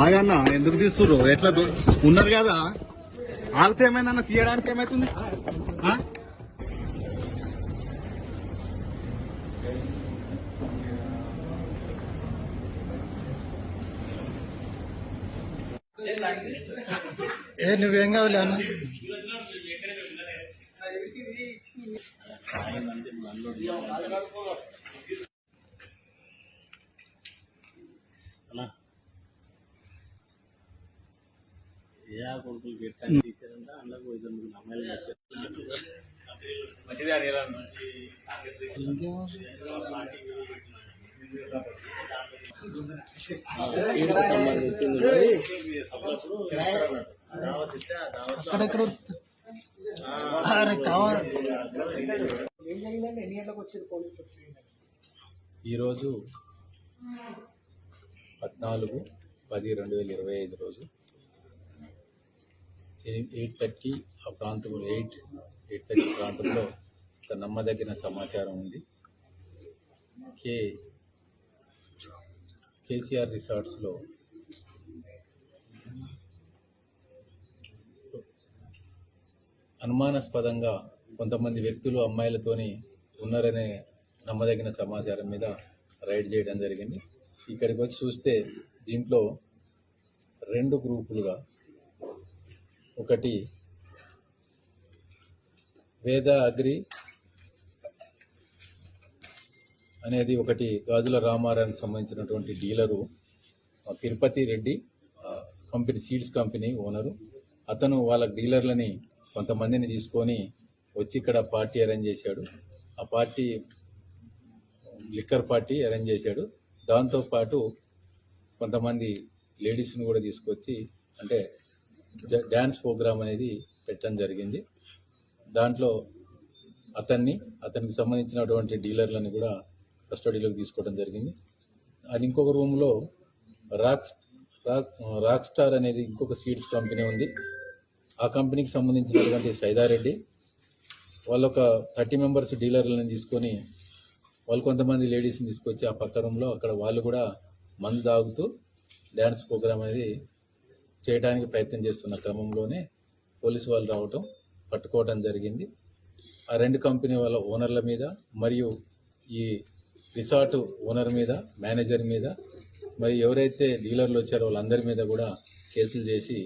ఆగన్నా ఎందుకు తీస్తుర్రు? ఎట్లా ఉన్నారు కదా, ఆగితే ఏమైందన్న, తీయడానికి ఏమైతుంది? నువ్వేం కావాలి అన్న? కొడుకులు పెట్టాను టీచర్ అంతా అందులో పోయి అమ్మాయిలు మంచిది ఈరోజు 14/10/2025 రోజు 8:30 ఆ ప్రాంతంలో 8:30 ప్రాంతంలో ఒక నమ్మదగిన సమాచారం ఉంది. కేసీఆర్ రిసార్ట్స్లో అనుమానాస్పదంగా కొంతమంది వ్యక్తులు అమ్మాయిలతోని ఉన్నారనే నమ్మదగిన సమాచారం మీద రైడ్ చేయడం జరిగింది. ఇక్కడికి వచ్చి చూస్తే దీంట్లో 2 గ్రూపులుగా, ఒకటి వేద అగ్రి అనేది ఒకటి గాజుల రామారానికి సంబంధించినటువంటి dealer, Tirupati Reddy company, seeds company owner. అతను వాళ్ళ డీలర్లని కొంతమందిని తీసుకొని వచ్చి ఇక్కడ పార్టీ అరేంజ్ చేశాడు. ఆ పార్టీ లిక్కర్ పార్టీ అరేంజ్ చేశాడు. దాంతోపాటు కొంతమంది లేడీస్ని కూడా తీసుకొచ్చి అంటే డ్యాన్స్ ప్రోగ్రామ్ అనేది పెట్టడం జరిగింది. దాంట్లో అతనికి సంబంధించినటువంటి డీలర్లను కూడా కస్టడీలోకి తీసుకోవడం జరిగింది. అది ఇంకొక రూమ్లో రాక్ స్టార్ అనేది ఇంకొక సీడ్స్ కంపెనీ ఉంది. ఆ కంపెనీకి సంబంధించినటువంటి సైదారెడ్డి వాళ్ళు ఒక 30 మెంబర్స్ డీలర్లను తీసుకొని వాళ్ళు కొంతమంది లేడీస్ని తీసుకొచ్చి ఆ పక్క రూమ్లో అక్కడ వాళ్ళు కూడా మందు తాగుతూ డ్యాన్స్ ప్రోగ్రామ్ అనేది చేయడానికి ప్రయత్నం చేస్తున్న క్రమంలోనే పోలీసు వాళ్ళు రావటం, పట్టుకోవడం జరిగింది. ఆ 2 కంపెనీ వాళ్ళ ఓనర్ల మీద మరియు ఈ రిసార్ట్ ఓనర్ మీద, మేనేజర్ మీద, మరి ఎవరైతే డీలర్లు వచ్చారో వాళ్ళందరి మీద కూడా కేసులు చేసి